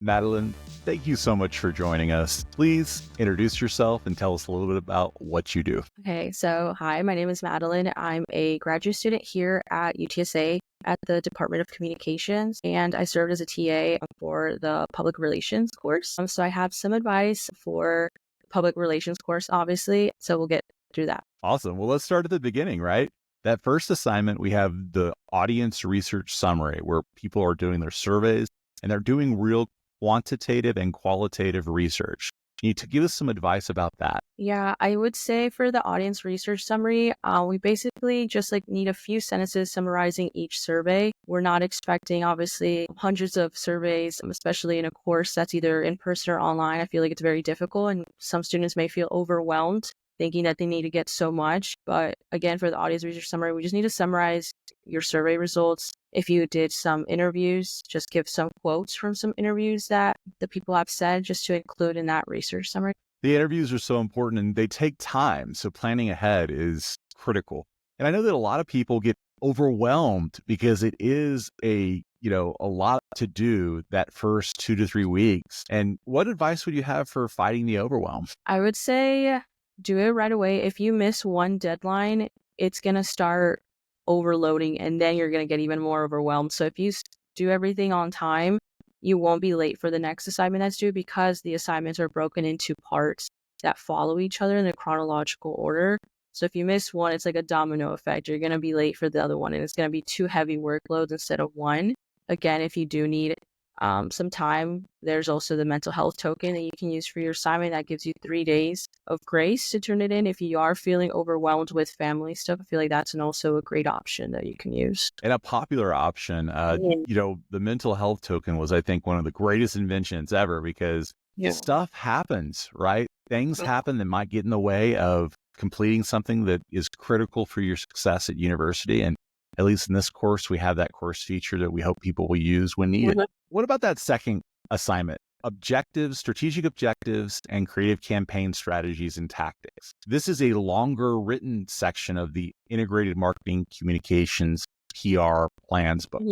Madeline, thank you so much for joining us. Please introduce yourself and tell us a little bit about what you do. Okay, so hi, my name is Madeline. I'm a graduate student here at UTSA at the Department of Communications, and I served as a TA for the public relations course. So I have some advice for public relations course, obviously. So we'll get through that. Awesome. Well, let's start at the beginning, right? That first assignment, we have the audience research summary where people are doing their surveys and they're doing real quantitative and qualitative research. Can you give us some advice about that? Yeah, I would say for the audience research summary, we basically just need a few sentences summarizing each survey. We're not expecting obviously hundreds of surveys, especially in a course that's either in person or online. I feel like it's very difficult and some students may feel overwhelmed thinking that they need to get so much. But again, for the audience research summary, we just need to summarize your survey results. If you did some interviews, just give some quotes from some interviews that the people have said just to include in that research summary. The interviews are so important and they take time. So planning ahead is critical. And I know that a lot of people get overwhelmed because it is a lot to do that first 2 to 3 weeks. And what advice would you have for fighting the overwhelm? I would say do it right away. If you miss one deadline, it's going to start overloading and then you're going to get even more overwhelmed. So if you do everything on time, you won't be late for the next assignment that's due because the assignments are broken into parts that follow each other in a chronological order. So if you miss one, it's like a domino effect. You're going to be late for the other one and it's going to be two heavy workloads instead of one. Again, if you do need some time, there's also the mental health token that you can use for your assignment that gives you 3 days of grace to turn it in. If you are feeling overwhelmed with family stuff, I feel like that's also a great option that you can use. And a popular option, the mental health token was, I think, one of the greatest inventions ever because stuff happens, right? Things happen that might get in the way of completing something that is critical for your success at university. And at least in this course, we have that course feature that we hope people will use when needed. What about that second assignment? Objectives, strategic objectives, and creative campaign strategies and tactics. This is a longer written section of the integrated marketing communications PR plans book.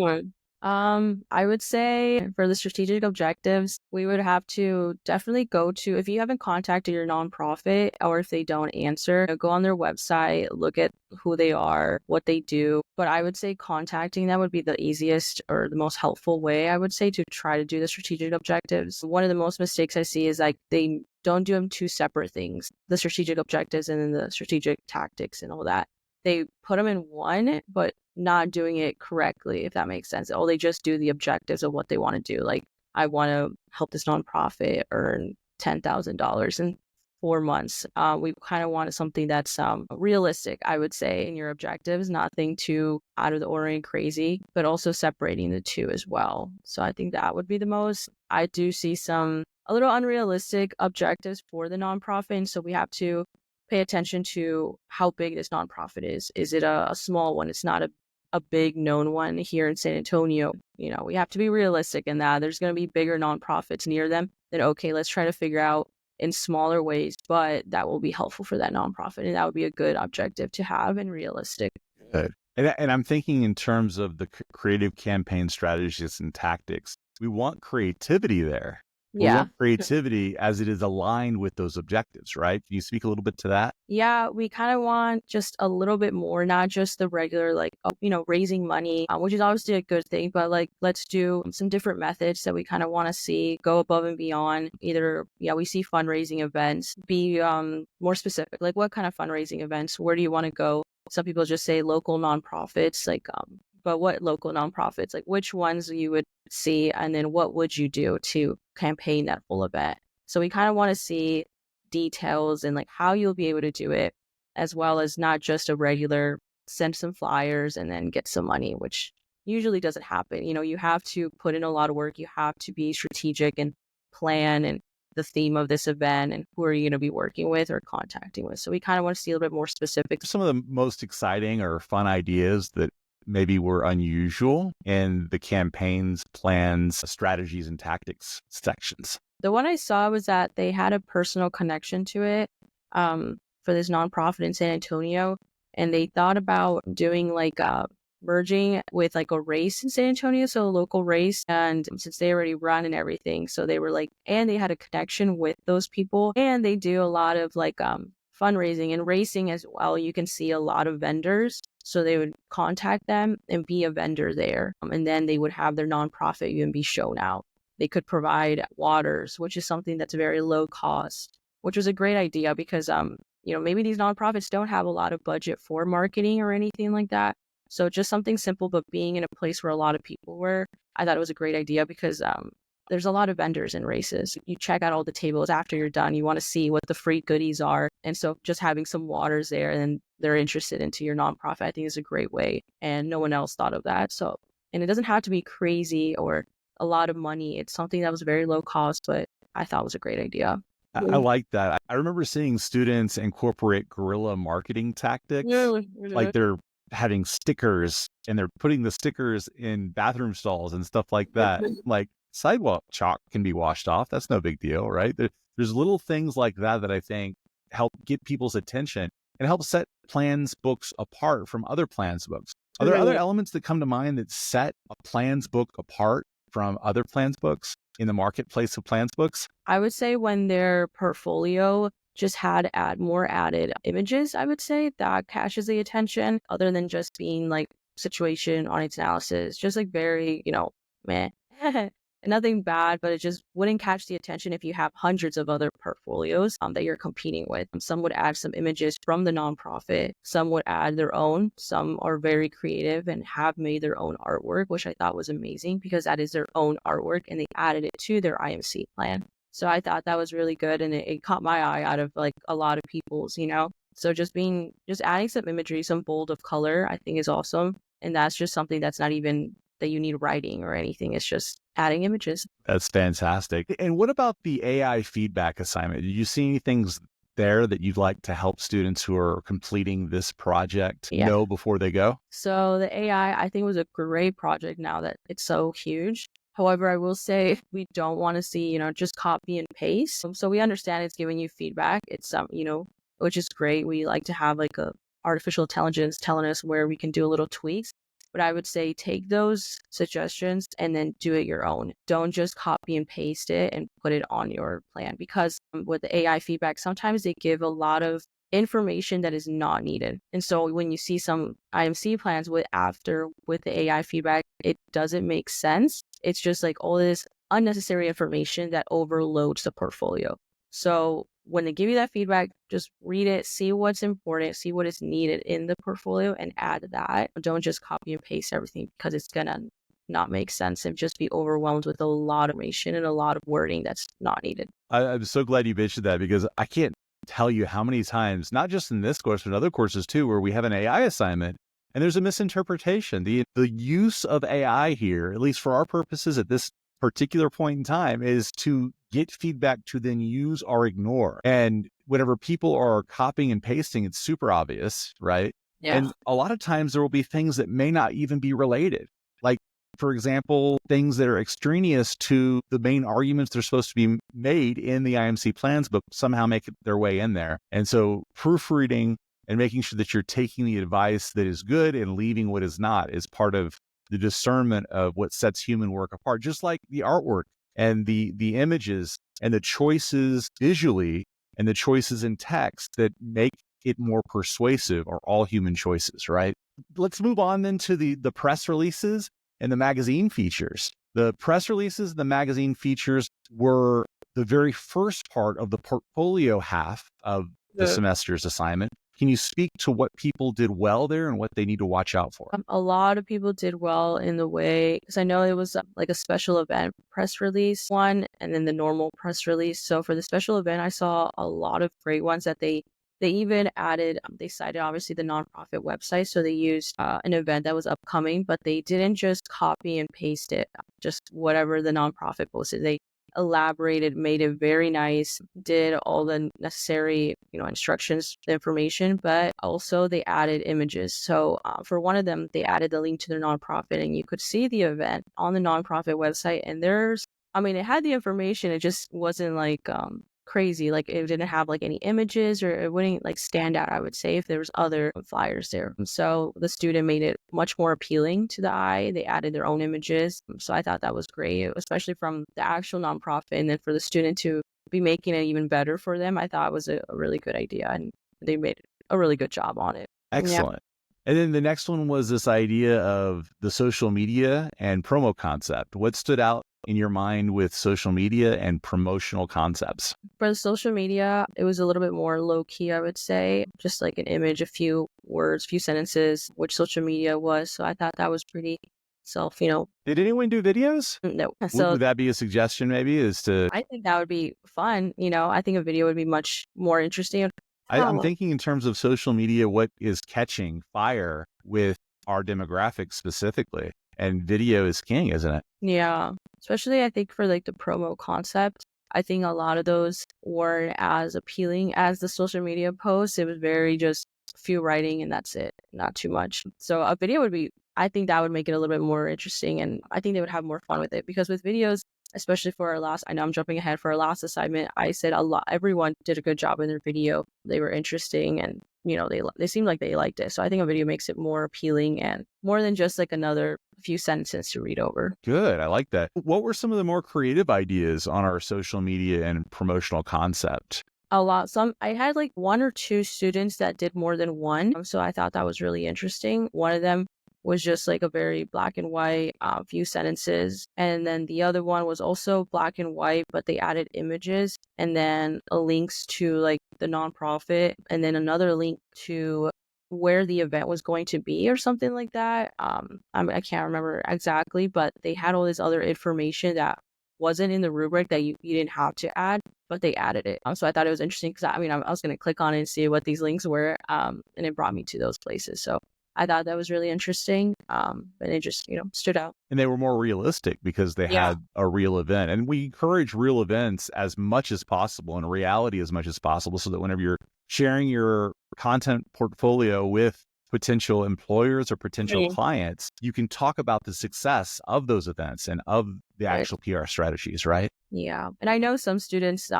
I would say for the strategic objectives, we would have to definitely go to, if you haven't contacted your nonprofit or if they don't answer, go on their website, look at who they are, what they do. But I would say contacting them would be the easiest or the most helpful way, I would say, to try to do the strategic objectives. One of the most mistakes I see is they don't do them two separate things, the strategic objectives and then the strategic tactics and all that. They put them in one, but not doing it correctly, if that makes sense. Or they just do the objectives of what they want to do. Like, I want to help this nonprofit earn $10,000 in 4 months. We kind of wanted something that's realistic, I would say, in your objectives, nothing too out of the ordinary and crazy, but also separating the two as well. So I think that would be the most. I do see some a little unrealistic objectives for the nonprofit, and so we have to pay attention to how big this nonprofit is. Is it a small one? It's not a big known one here in San Antonio. We have to be realistic in that there's going to be bigger nonprofits near them. Then, okay, let's try to figure out in smaller ways, but that will be helpful for that nonprofit. And that would be a good objective to have and realistic. Good. And I'm thinking in terms of the creative campaign strategies and tactics, we want creativity there. We want creativity as it is aligned with those objectives, right? Can you speak a little bit to that? Yeah, we kind of want just a little bit more, not just the regular, raising money, which is obviously a good thing, but let's do some different methods that we kind of want to see go above and beyond. Either, we see fundraising events, be more specific, like what kind of fundraising events, where do you want to go? Some people just say local nonprofits, but what local nonprofits, which ones you would see, and then what would you do to campaign that full event? So we kind of want to see details and how you'll be able to do it, as well as not just a regular send some flyers and then get some money, which usually doesn't happen. You have to put in a lot of work. You have to be strategic and plan and the theme of this event and who are you going to be working with or contacting with. So we kind of want to see a little bit more specific. Some of the most exciting or fun ideas that maybe were unusual in the campaigns, plans, strategies, and tactics sections. The one I saw was that they had a personal connection to it for this nonprofit in San Antonio. And they thought about doing merging with like a race in San Antonio, so a local race. And since they already run and everything, so they were like, and they had a connection with those people, and they do a lot of like fundraising and racing as well. You can see a lot of vendors. So they would contact them and be a vendor there. And then they would have their nonprofit even be shown out. They could provide waters, which is something that's very low cost, which was a great idea because, maybe these nonprofits don't have a lot of budget for marketing or anything like that. So just something simple, but being in a place where a lot of people were, I thought it was a great idea because there's a lot of vendors in races. You check out all the tables after you're done. You want to see what the free goodies are. And so just having some waters there and they're interested into your nonprofit, I think is a great way. And no one else thought of that. So, and it doesn't have to be crazy or a lot of money. It's something that was very low cost, but I thought was a great idea. I like that. I remember seeing students incorporate guerrilla marketing tactics. Like they're having stickers and they're putting the stickers in bathroom stalls and stuff like that. Like sidewalk chalk can be washed off. That's no big deal, right? There's little things like that I think help get people's attention and help set plans books apart from other plans books. Are there other elements that come to mind that set a plans book apart from other plans books in the marketplace of plans books? I would say when their portfolio just had more added images, I would say that catches the attention other than just being like situation on its analysis, just like very, meh. Nothing bad, but it just wouldn't catch the attention if you have hundreds of other portfolios that you're competing with. Some would add some images from the nonprofit. Some would add their own. Some are very creative and have made their own artwork, which I thought was amazing because that is their own artwork and they added it to their IMC plan. So I thought that was really good and it caught my eye out of like a lot of people's, So just adding some imagery, some bold of color, I think is awesome. And that's just something that's not even that you need writing or anything. It's just adding images. That's fantastic. And what about the AI feedback assignment? Did you see any things there that you'd like to help students who are completing this project know before they go? So the AI, I think, was a great project now that it's so huge. However, I will say we don't want to see, just copy and paste. So we understand it's giving you feedback. It's, which is great. We like to have like a artificial intelligence telling us where we can do a little tweaks. But I would say take those suggestions and then do it your own. Don't just copy and paste it and put it on your plan because with the AI feedback, sometimes they give a lot of information that is not needed. And so when you see some IMC plans with the AI feedback, it doesn't make sense. It's just like all this unnecessary information that overloads the portfolio. So when they give you that feedback, just read it, see what's important, see what is needed in the portfolio and add that. Don't just copy and paste everything because it's going to not make sense and just be overwhelmed with a lot of information and a lot of wording that's not needed. I'm so glad you mentioned that because I can't tell you how many times, not just in this course, but in other courses too, where we have an AI assignment and there's a misinterpretation. The use of AI here, at least for our purposes at this particular point in time, is to get feedback to then use or ignore. And whenever people are copying and pasting, it's super obvious, right? Yeah. And a lot of times there will be things that may not even be related. Like, for example, things that are extraneous to the main arguments that are supposed to be made in the IMC plans, but somehow make their way in there. And so proofreading and making sure that you're taking the advice that is good and leaving what is not is part of the discernment of what sets human work apart, just like the artwork and the images and the choices visually and the choices in text that make it more persuasive are all human choices, right? Let's move on then to the press releases and the magazine features. The press releases, the magazine features were the very first part of the portfolio half of the semester's assignment. Can you speak to what people did well there and what they need to watch out for? A lot of people did well in the way, because I know it was like a special event press release one and then the normal press release. So for the special event, I saw a lot of great ones that they even added, they cited obviously the nonprofit website. So they used an event that was upcoming, but they didn't just copy and paste it, just whatever the nonprofit posted. They elaborated, made it very nice, did all the necessary, instructions, information, but also they added images. So for one of them, they added the link to their nonprofit and you could see the event on the nonprofit website. And it had the information. It just wasn't like crazy. Like it didn't have like any images, or it wouldn't like stand out, I would say, if there was other flyers there. So the student made it much more appealing to the eye. They added their own images. So I thought that was great, especially from the actual nonprofit. And then for the student to be making it even better for them, I thought it was a really good idea. And they made a really good job on it. Excellent. And then the next one was this idea of the social media and promo concept. What stood out in your mind with social media and promotional concepts? For the social media, it was a little bit more low key, I would say. Just like an image, a few words, few sentences, which social media was. So I thought that was pretty Did anyone do videos? No. So would that be a suggestion maybe I think that would be fun. I think a video would be much more interesting. I'm thinking in terms of social media, what is catching fire with our demographics specifically? And video is king, isn't it? Yeah. Especially I think for like the promo concept, I think a lot of those weren't as appealing as the social media posts. It was very just a few writing and that's it, not too much. So a video I think that would make it a little bit more interesting, and I think they would have more fun with it, because with videos, especially for our last, I know I'm jumping ahead, for our last assignment, I said everyone did a good job in their video. They were interesting, and they seemed like they liked it. So I think a video makes it more appealing and more than just like another few sentences to read over. Good. I like that. What were some of the more creative ideas on our social media and promotional concept? A lot. I had like one or two students that did more than one. So I thought that was really interesting. One of them was just like a very black and white few sentences. And then the other one was also black and white, but they added images and then links to like the nonprofit, and then another link to where the event was going to be or something like that. I can't remember exactly, but they had all this other information that wasn't in the rubric that you didn't have to add, but they added it. So I thought it was interesting because I was going to click on it and see what these links were, and it brought me to those places. So I thought that was really interesting, and it just stood out. And they were more realistic because they had a real event. And we encourage real events as much as possible and reality as much as possible, so that whenever you're sharing your content portfolio with potential employers or potential clients, you can talk about the success of those events and of the actual PR strategies, right? Yeah. And I know some students,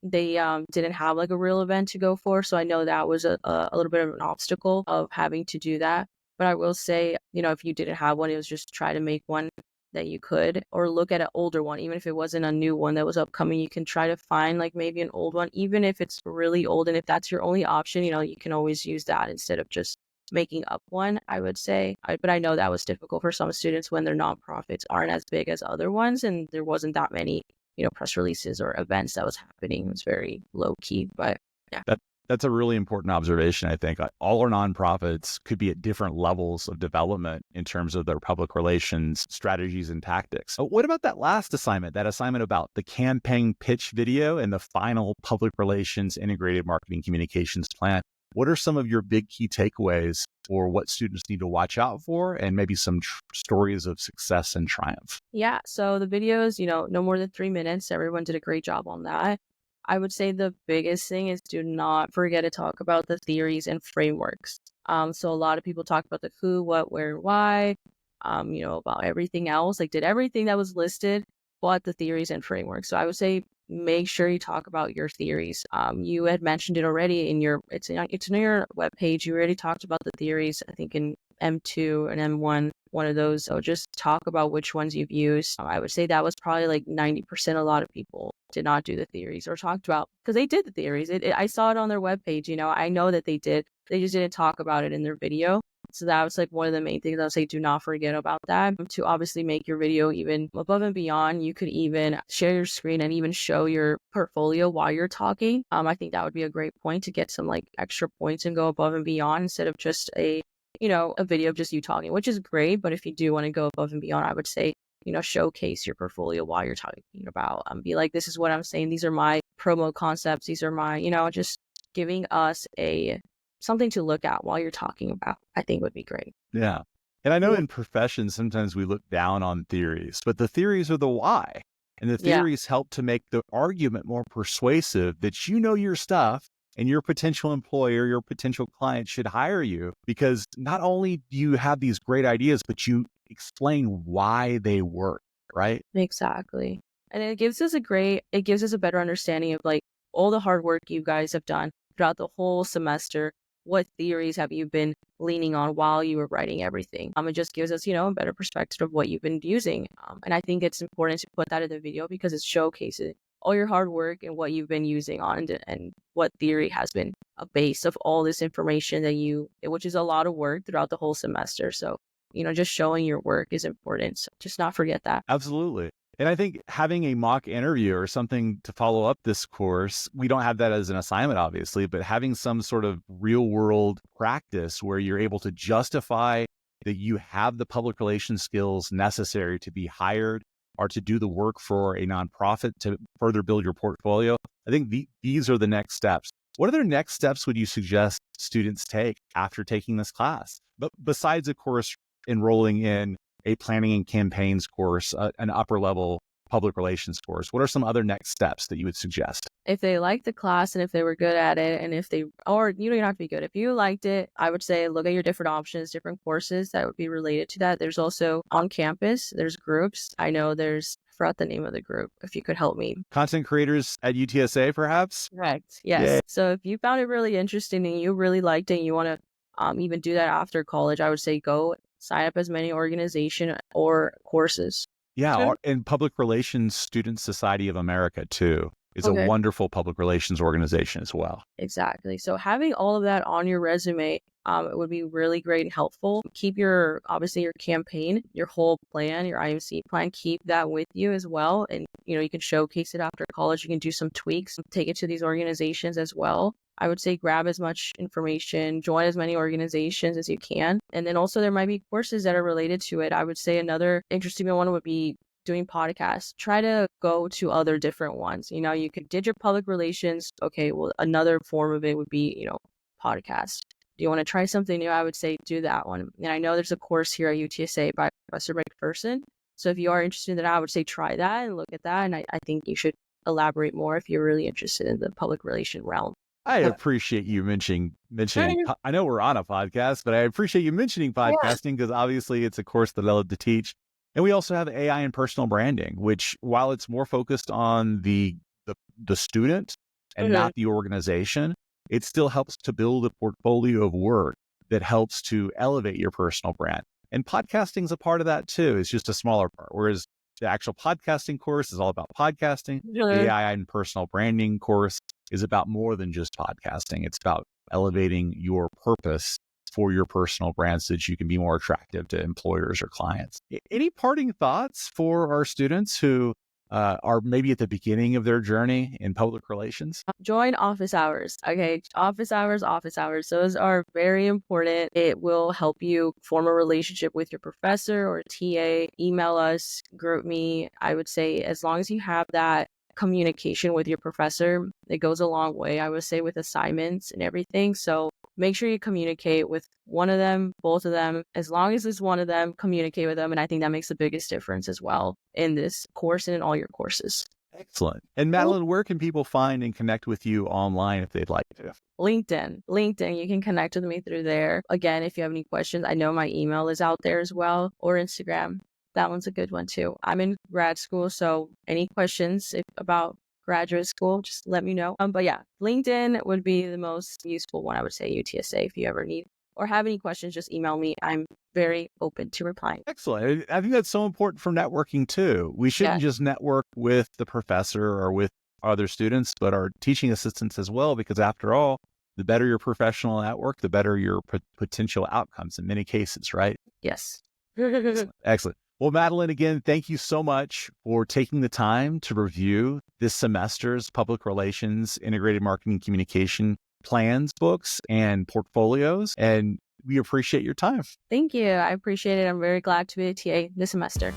they didn't have like a real event to go for. So I know that was a little bit of an obstacle of having to do that. But I will say, if you didn't have one, it was just try to make one that you could, or look at an older one. Even if it wasn't a new one that was upcoming, you can try to find like maybe an old one, even if it's really old. And if that's your only option, you can always use that instead of just making up one, I would say. But I know that was difficult for some students when their nonprofits aren't as big as other ones, and there wasn't that many, press releases or events that was happening. It was very low key, but yeah. That's a really important observation. I think all our nonprofits could be at different levels of development in terms of their public relations strategies and tactics. What about that last assignment, that assignment about the campaign pitch video and the final public relations integrated marketing communications plan? What are some of your big key takeaways for what students need to watch out for, and maybe some stories of success and triumph? Yeah. So the videos, no more than 3 minutes. Everyone did a great job on that. I would say the biggest thing is do not forget to talk about the theories and frameworks. So a lot of people talk about the who, what, where, why, about everything else, like did everything that was listed, but the theories and frameworks. So I would say make sure you talk about your theories. You had mentioned it already it's in your webpage. You already talked about the theories, I think in M2 and M1, one of those. So just talk about which ones you've used. I would say that was probably like 90%. A lot of people did not do the theories or talked about, because they did the theories. I saw it on their webpage. I know that they did. They just didn't talk about it in their video. So that was like one of the main things I would say, do not forget about that. To obviously make your video even above and beyond, you could even share your screen and even show your portfolio while you're talking. I think that would be a great point to get some like extra points and go above and beyond instead of just a video of just you talking, which is great. But if you do want to go above and beyond, I would say, showcase your portfolio while you're talking about, be like, this is what I'm saying. These are my promo concepts. These are my, just giving us something to look at while you're talking about, I think would be great. Yeah. And I know in professions, sometimes we look down on theories, but the theories are the why. And the theories help to make the argument more persuasive that your stuff and your potential employer, your potential client should hire you, because not only do you have these great ideas, but you explain why they work, right? Exactly. And it gives us a better understanding of like all the hard work you guys have done throughout the whole semester. What theories have you been leaning on while you were writing everything? It just gives us, a better perspective of what you've been using. And I think it's important to put that in the video because it showcases all your hard work and what you've been using on and what theory has been a base of all this information which is a lot of work throughout the whole semester. So, just showing your work is important. So just not forget that. Absolutely. And I think having a mock interview or something to follow up this course, we don't have that as an assignment, obviously, but having some sort of real world practice where you're able to justify that you have the public relations skills necessary to be hired or to do the work for a nonprofit to further build your portfolio. I think these are the next steps. What other next steps would you suggest students take after taking this class? But besides, of course, enrolling in a planning and campaigns course, an upper level public relations course, what are some other next steps that you would suggest? If they liked the class and if they were good at it, and or you don't have to be good. If you liked it, I would say look at your different options, different courses that would be related to that. There's also on campus, there's groups. I know I forgot the name of the group. If you could help me. Content creators at UTSA, perhaps? Correct. Yes. Yay. So if you found it really interesting and you really liked it and you want to even do that after college, I would say go sign up as many organization or courses. Yeah, and Public Relations Student Society of America, too, is a wonderful public relations organization as well. Exactly. So having all of that on your resume, it would be really great and helpful. Keep obviously your campaign, your whole plan, your IMC plan, keep that with you as well. And, you can showcase it after college. You can do some tweaks, take it to these organizations as well. I would say grab as much information, join as many organizations as you can. And then also there might be courses that are related to it. I would say another interesting one would be doing podcasts. Try to go to other different ones. You did your public relations. Okay, well, another form of it would be, podcast. Do you want to try something new? I would say do that one. And I know there's a course here at UTSA by Professor McPherson. So if you are interested in that, I would say try that and look at that. And I think you should elaborate more if you're really interested in the public relation realm. I appreciate you mentioning. I know we're on a podcast, but I appreciate you mentioning podcasting because obviously it's a course that I love to teach. And we also have AI and personal branding, which while it's more focused on the student and not the organization, it still helps to build a portfolio of work that helps to elevate your personal brand. And podcasting is a part of that too. It's just a smaller part. Whereas the actual podcasting course is all about podcasting. The AI and personal branding course is about more than just podcasting. It's about elevating your purpose for your personal brand so that you can be more attractive to employers or clients. Any parting thoughts for our students who are maybe at the beginning of their journey in public relations? Join office hours. Okay, office hours. Those are very important. It will help you form a relationship with your professor or TA. Email us, group me. I would say as long as you have that communication with your professor, it goes a long way, I would say, with assignments and everything. So make sure you communicate with one of them, both of them. As long as it's one of them, communicate with them. And I think that makes the biggest difference as well in this course and in all your courses. Excellent. And Madeline, where can people find and connect with you online if they'd like to? LinkedIn. You can connect with me through there. Again, if you have any questions, I know my email is out there as well, or Instagram. That one's a good one too. I'm in grad school, so any questions about graduate school, just let me know. But yeah, LinkedIn would be the most useful one, I would say, UTSA, if you ever need or have any questions, just email me. I'm very open to replying. Excellent. I think that's so important for networking too. We shouldn't just network with the professor or with other students, but our teaching assistants as well, because after all, the better your professional network, the better your potential outcomes in many cases, right? Yes. Excellent. Well, Madeline, again, thank you so much for taking the time to review this semester's public relations, integrated marketing communication plans, books, and portfolios. And we appreciate your time. Thank you. I appreciate it. I'm very glad to be a TA this semester.